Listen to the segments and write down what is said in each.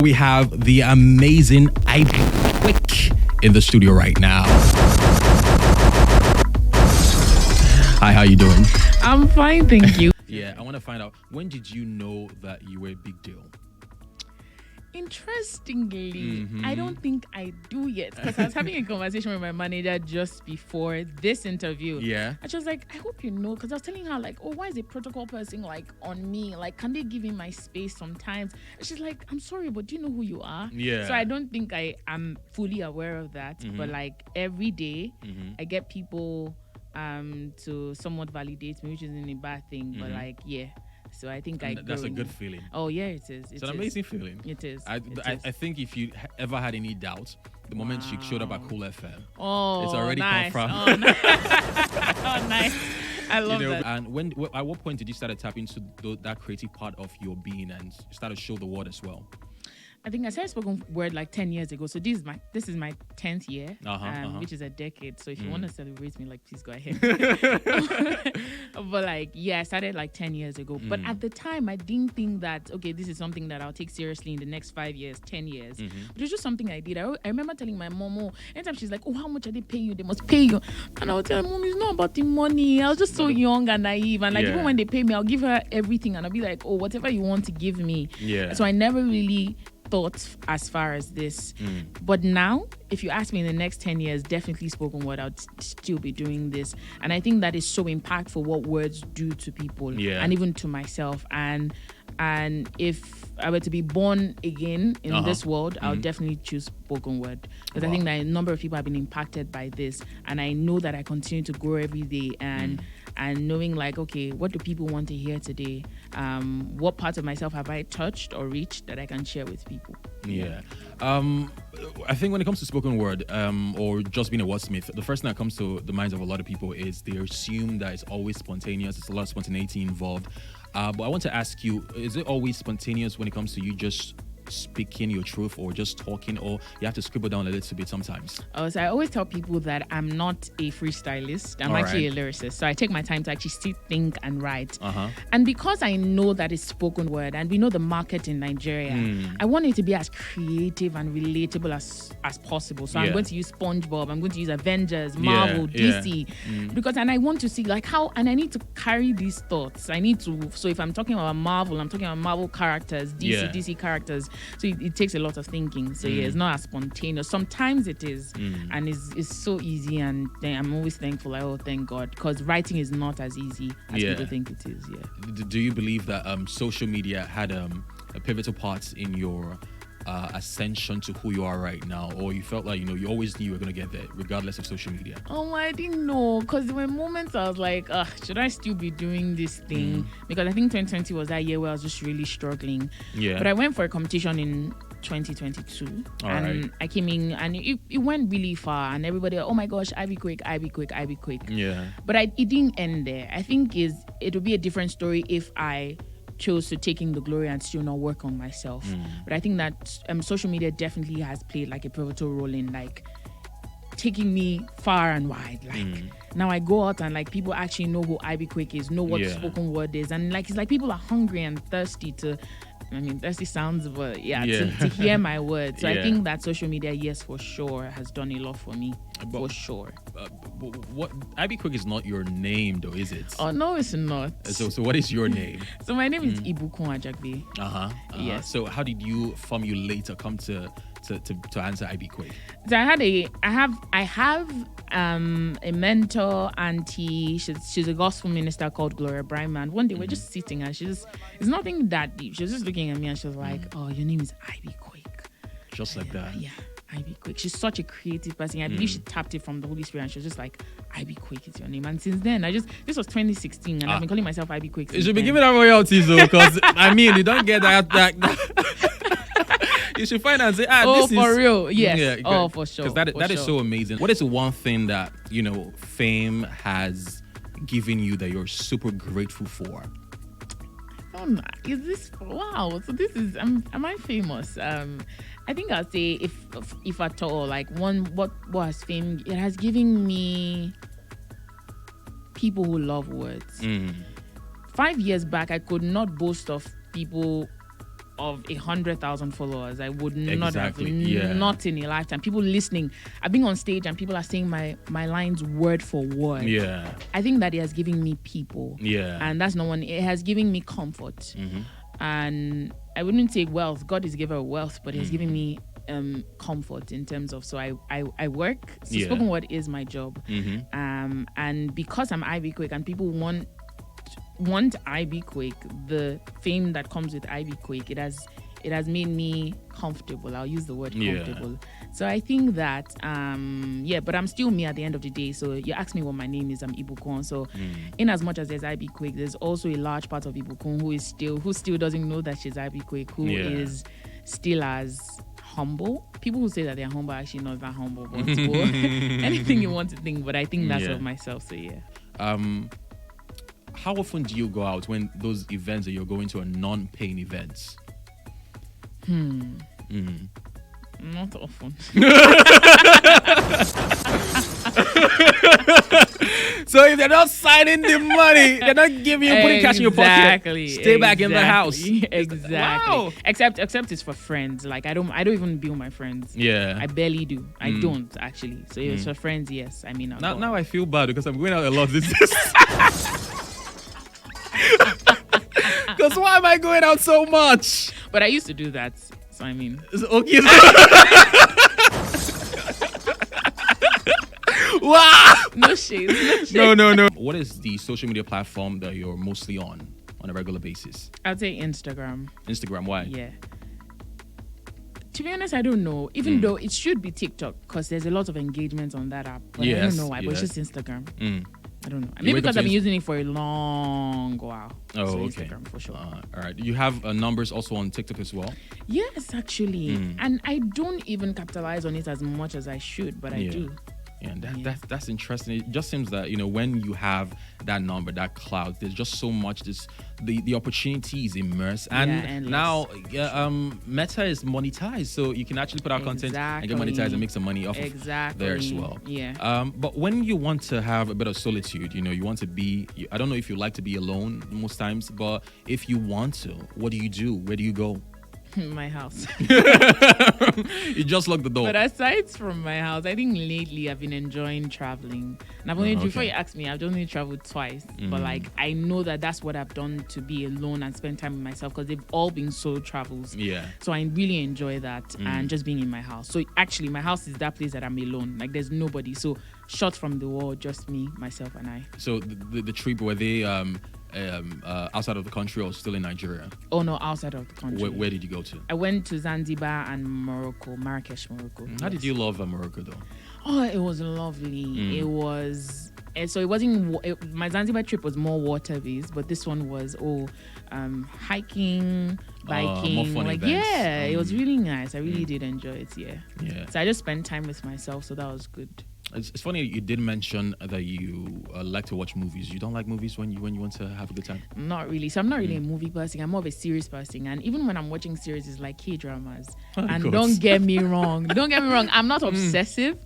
We have the amazing Ibquake in the studio right now. Hi, how you doing? I'm fine, thank you. Yeah, I want to find out, when did you know that you were a big deal? Interestingly, I don't think I do yet, because I was having a conversation with my manager just before this interview. Yeah. And she was like, I hope you know, because I was telling her, like, oh, why is a protocol person, like, on me? Like, can they give me my space sometimes? And she's like, I'm sorry, but do you know who you are? Yeah. So I don't think I am fully aware of that. But, like, every day, I get people to somewhat validate me, which isn't a bad thing. But, like, yeah. So I think That's a good feeling. Oh yeah, it is. It's an amazing feeling. It is. I think if you ever had any doubt, the moment you showed up at Cool FM, oh, it's already nice. confirmed. Oh, nice. Oh, nice. I love that. And at what point did you start to tap into that creative part of your being and start to show the world as well? I think I started spoken word like 10 years ago. So this is my 10th year, which is a decade. So if you want to celebrate me, like, please go ahead. But like, yeah, I started like 10 years ago. But at the time, I didn't think that, okay, this is something that I'll take seriously in the next 5 years, 10 years. But it was just something I did. I remember telling my mom, anytime she's like, oh, how much are they paying you? They must pay you. And I would tell her, Mom, it's not about the money. I was just so young and naive. And like, even when they pay me, I'll give her everything. And I'll be like, oh, whatever you want to give me. Yeah. So I never really thought as far as this. But now, if you ask me in the next 10 years, definitely spoken word, I'd still be doing this. And I think that is so impactful, what words do to people and even to myself. And if I were to be born again in this world, I would definitely choose spoken word. Because I think that a number of people have been impacted by this. And I know that I continue to grow every day and knowing like, okay, what do people want to hear today? What parts of myself have I touched or reached that I can share with people? Yeah. I think when it comes to spoken word or just being a wordsmith, the first thing that comes to the minds of a lot of people is they assume that it's always spontaneous. It's a lot of spontaneity involved. But I want to ask you, is it always spontaneous when it comes to you just speaking your truth or just talking, or you have to scribble down a little bit sometimes? So I always tell people that I'm not a freestylist. I'm actually a lyricist. So I take my time to actually sit, think, and write. And because I know that it's spoken word and we know the market in Nigeria, I want it to be as creative and relatable as possible. So I'm going to use SpongeBob, I'm going to use Avengers, Marvel, DC, because and I want to see like how, and I need to carry these thoughts. I need to, so if I'm talking about Marvel, I'm talking about Marvel characters, DC characters. So it takes a lot of thinking. So yeah, it's not as spontaneous. Sometimes it is, and it's so easy. And I'm always thankful. Like, oh, thank God, because writing is not as easy as people think it is. Yeah. Do you believe that social media had a pivotal part in your ascension to who you are right now, or you felt like you always knew you were going to get there regardless of social media? I didn't know, because there were moments I was like, should I still be doing this thing? Because I think 2020 was that year where I was just really struggling. But I went for a competition in 2022 I came in and it went really far, and everybody, oh my gosh, Ibquake. But it didn't end there. I think it would be a different story if I chose to taking the glory and still not work on myself. But I think that social media definitely has played like a pivotal role in like taking me far and wide. Like now I go out and like people actually know who Ibquake is, know what spoken word is, and like it's like people are hungry and thirsty to, I mean, thirsty sounds, but to hear my words. So I think that social media, yes, for sure, has done a lot for me. For sure. What Ibquake is not your name though, is it? Oh no, it's not. So what is your name? So my name is Ibquake. Yes. So how did you formulate or come to answer Ibquake? So I have a mentor, auntie. She's a gospel minister called Gloria Bryman. One day we're just sitting and it's nothing that deep. She was just looking at me and she was like, oh, your name is Ibquake. Just like that. Yeah. Ibquake. She's such a creative person. I believe she tapped it from the Holy Spirit and she was just like, Ibquake is your name. And since then, this was 2016 and I've been calling myself Ibquake. You should be giving out royalties though, because I mean, you don't get that. You should find and say, this for is real. Yes. For sure. Because that is so amazing. What is the one thing that, fame has given you that you're super grateful for? Is this wow? So this is am I famous? I think I'll say if at all, like what has fame? It has given me people who love words. 5 years back, I could not boast of people of 100,000 followers, I would not have, Yeah. not in a lifetime. People listening, I've been on stage and people are saying my lines word for word. Yeah. I think that it has given me people. Yeah. And that's not one. It has given me comfort. And I wouldn't say wealth. God is giver of wealth, but He's giving me comfort in terms of, so I work. So spoken word is my job. And because I'm Ibquake and people want Ibquake, the fame that comes with Ibquake, it has made me comfortable. I'll use the word comfortable. So I think that but I'm still me at the end of the day. So you asked me what my name is, I'm Ibukun. So in as much as there's Ibquake, there's also a large part of Ibukun who still doesn't know that she's Ibquake, who is still as humble. People who say that they're humble are actually not that humble, but anything you want to think, but I think that's of myself. So how often do you go out when those events that you're going to are non-paying events? Not often. So if they're not signing the money, they're not giving you putting cash in your pocket. Stay back in the house. Exactly. Wow. Except it's for friends. Like I don't even bill my friends. Yeah. I barely do. I don't actually. So if it's for friends, yes. I mean, now I feel bad because I'm going out a lot this. Because why am I going out so much? But I used to do that. So I mean, okay. Wow. No shade. No. What is the social media platform that you're mostly on a regular basis? I'd say Instagram. Instagram, why? Yeah. To be honest, I don't know. Even though it should be TikTok because there's a lot of engagement on that app. But I don't know why. But it's just Instagram. I don't know. Maybe because I've been using it for a long while. Oh, so okay. Instagram for sure. All right. You have numbers also on TikTok as well? Yes, actually. And I don't even capitalize on it as much as I should, but I do. Yeah, that's interesting. It just seems that, when you have that number, that cloud, there's just so much. The opportunity is immersed, and now Meta is monetized, so you can actually put out content and get monetized and make some money off of there as well. Yeah. But when you want to have a bit of solitude, you want to be. I don't know if you like to be alone most times, but if you want to, what do you do? Where do you go? My house. You just lock the door. But aside from my house, I think lately I've been enjoying traveling. And I've only, before you ask me, I've only traveled twice. But I know that that's what I've done to be alone and spend time with myself because they've all been solo travels. Yeah. So I really enjoy that and just being in my house. So actually, my house is that place that I'm alone. Like there's nobody. So shut from the world, just me, myself, and I. So the trip, were they outside of the country or still in Nigeria? Oh no, outside of the country. Where did you go to? I went to Zanzibar and Morocco, Marrakesh, Morocco. How did you love Morocco though? Oh, it was lovely. It was, so it wasn't. My Zanzibar trip was more water based, but this one was hiking, biking. More fun events. Yeah, it was really nice. I really did enjoy it. Yeah. So I just spent time with myself, so that was good. It's funny you did mention that you like to watch movies. You don't like movies when you want to have a good time? Not really. So I'm not really a movie person. I'm more of a series person. And even when I'm watching series, it's like K-dramas. And don't get me wrong. I'm not obsessive,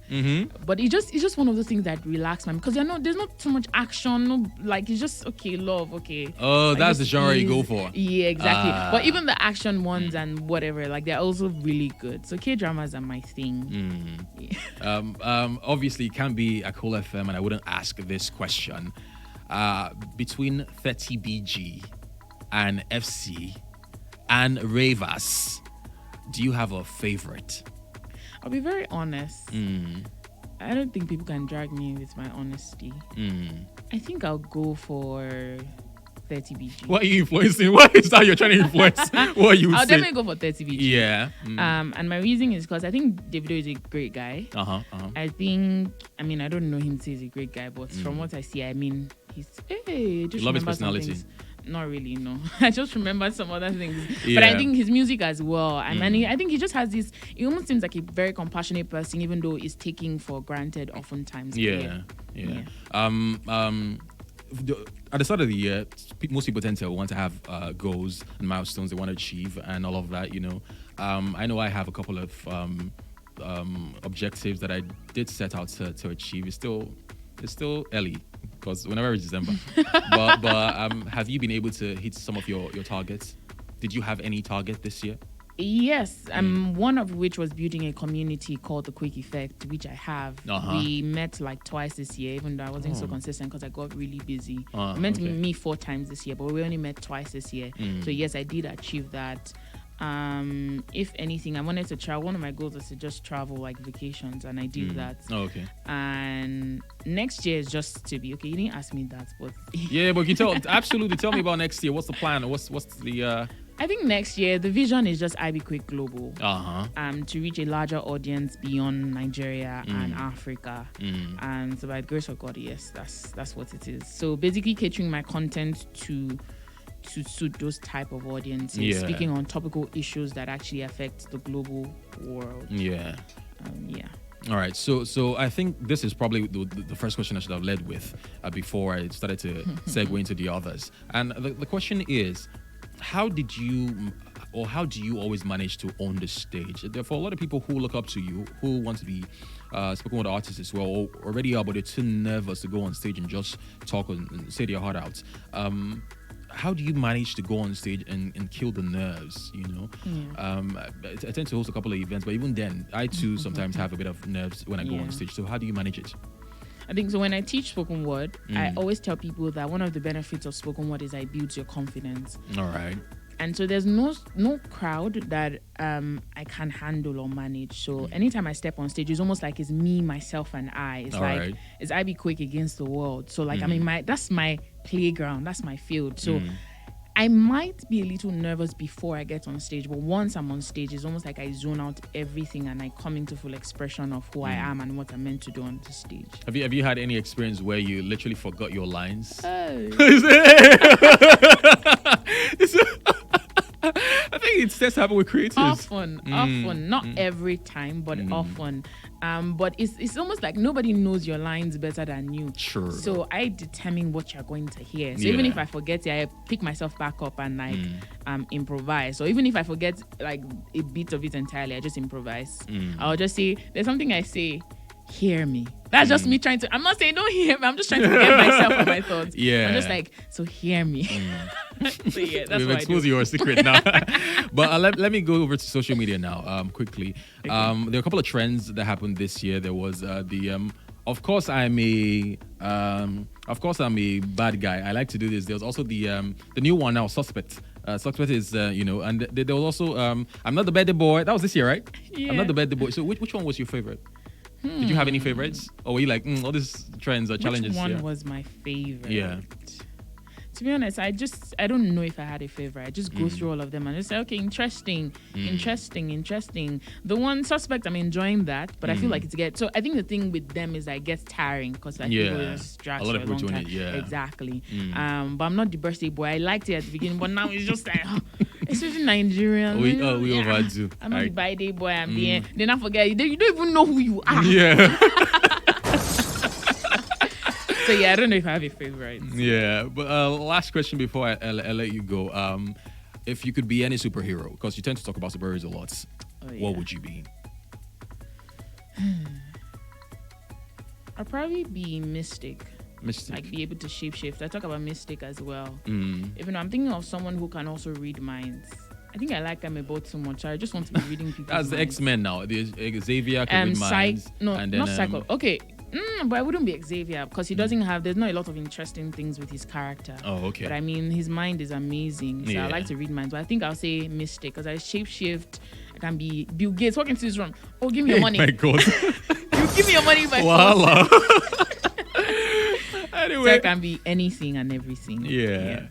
but it's just one of those things that relax me because there's not too much action. No, like it's just love. Okay. Oh, that's the genre you go for. Yeah, exactly. But even the action ones and whatever, like they're also really good. So K-dramas are my thing. Obviously, it can't be a Cool FM, and I wouldn't ask this question. Between 30BG and FC and Ravas, do you have a favorite? I'll be very honest. I don't think people can drag me with my honesty. I think I'll go for 30BG. What are you influencing? What is that you're trying to influence? What you I'll definitely go for 30BG. Yeah. And my reason is because I think Davido is a great guy. I think, I don't know him to say he's a great guy, but from what I see, he's, just you love his personality. Not really, no. I just remember some other things. Yeah. But I think his music as well. I think he just has this, it almost seems like a very compassionate person, even though it's taken for granted oftentimes. Yeah. At the start of the year, most people tend to want to have goals and milestones they want to achieve and all of that, I know I have a couple of objectives that I did set out to achieve. It's still early because whenever it's December. but have you been able to hit some of your targets? Did you have any target this year? Yes, one of which was building a community called the Ibquake Effect, which I have. We met like twice this year, even though I wasn't so consistent because I got really busy. We meant to meet 4 times this year, but we only met twice this year. So yes, I did achieve that. If anything, I wanted to travel. One of my goals was to just travel like vacations, and I did that. And next year is just to be okay. You didn't ask me that, but yeah, but you absolutely tell me about next year. What's the plan? What's the I think next year the vision is just Ibquake Global. To reach a larger audience beyond Nigeria and Africa. And so by the grace of God, yes, that's what it is. So basically catering my content to suit those type of audiences, speaking on topical issues that actually affect the global world. All right, so I think this is probably the first question I should have led with before I started to segue into the others. And the question is, how do you always manage to own the stage? For a lot of people who look up to you, who want to be spoken word artists as well, or already are, but they're too nervous to go on stage and just talk and say their heart out. How do you manage to go on stage and kill the nerves, you know? I tend to host a couple of events, but even then, I too sometimes have a bit of nerves when I go on stage. So how do you manage it? I think so. When I teach spoken word, I always tell people that one of the benefits of spoken word is I build your confidence. All right. And so there's no crowd that I can handle or manage. So anytime I step on stage, it's almost like it's me, myself, and I. It's it's Ibquake against the world. So like that's my playground, that's my field. So I might be a little nervous before I get on stage, but once I'm on stage, it's almost like I zone out everything and I come into full expression of who I am and what I'm meant to do on the stage. Have you had any experience where you literally forgot your lines? Oh. I think it tends to happen with creators. Often, not every time, but often. But it's almost like nobody knows your lines better than you. Sure. So I determine what you're going to hear. So even if I forget it, I pick myself back up and like improvise. So even if I forget like a bit of it entirely, I just improvise. I'll just say, there's something I say, hear me. That's just me trying to, I'm not saying don't hear me, I'm just trying to get myself on my thoughts. I'm just like, so hear me. So that's We've what exposed your secret now. But let me go over to social media now quickly. There are a couple of trends that happened this year. There was of course I'm a bad guy. I like to do this. There was also the new one now, Suspect. Suspect is and there was also I'm not the birthday boy. That was this year, right? I'm not the birthday boy. So which one was your favorite? Did you have any favorites? Or were you like, all these trends or challenges? Which one was my favorite? Yeah. To be honest, I don't know if I had a favorite. I just go through all of them and just say, okay, interesting. The one Suspect, I'm enjoying that, but I feel like so I think the thing with them is that it gets tiring because like people just drag for a long time. Exactly. But I'm not the birthday boy. I liked it at the beginning, but now it's just like, especially Nigerian. We overdo. I'm not the birthday boy. I'm the then I forget you don't even know who you are. Yeah. So I don't know if I have a favorite. Yeah, but last question before I let you go. If you could be any superhero, because you tend to talk about superheroes a lot, what would you be? I'd probably be Mystic. Like be able to shapeshift. I talk about Mystic as well. Even though I'm thinking of someone who can also read minds. I think I like them about too much. I just want to be reading people's That's the X-Men now. The Xavier can read minds. Not Psycho. Okay. But I wouldn't be Xavier because he doesn't there's not a lot of interesting things with his character. Oh, okay. But I mean, his mind is amazing. So I like to read minds. But I think I'll say Mystic because I shapeshift. I can be Bill Gates walking to this room. Oh, give me your money. My God. You give me your money by force. Anyway. So I can be anything and everything. Yeah.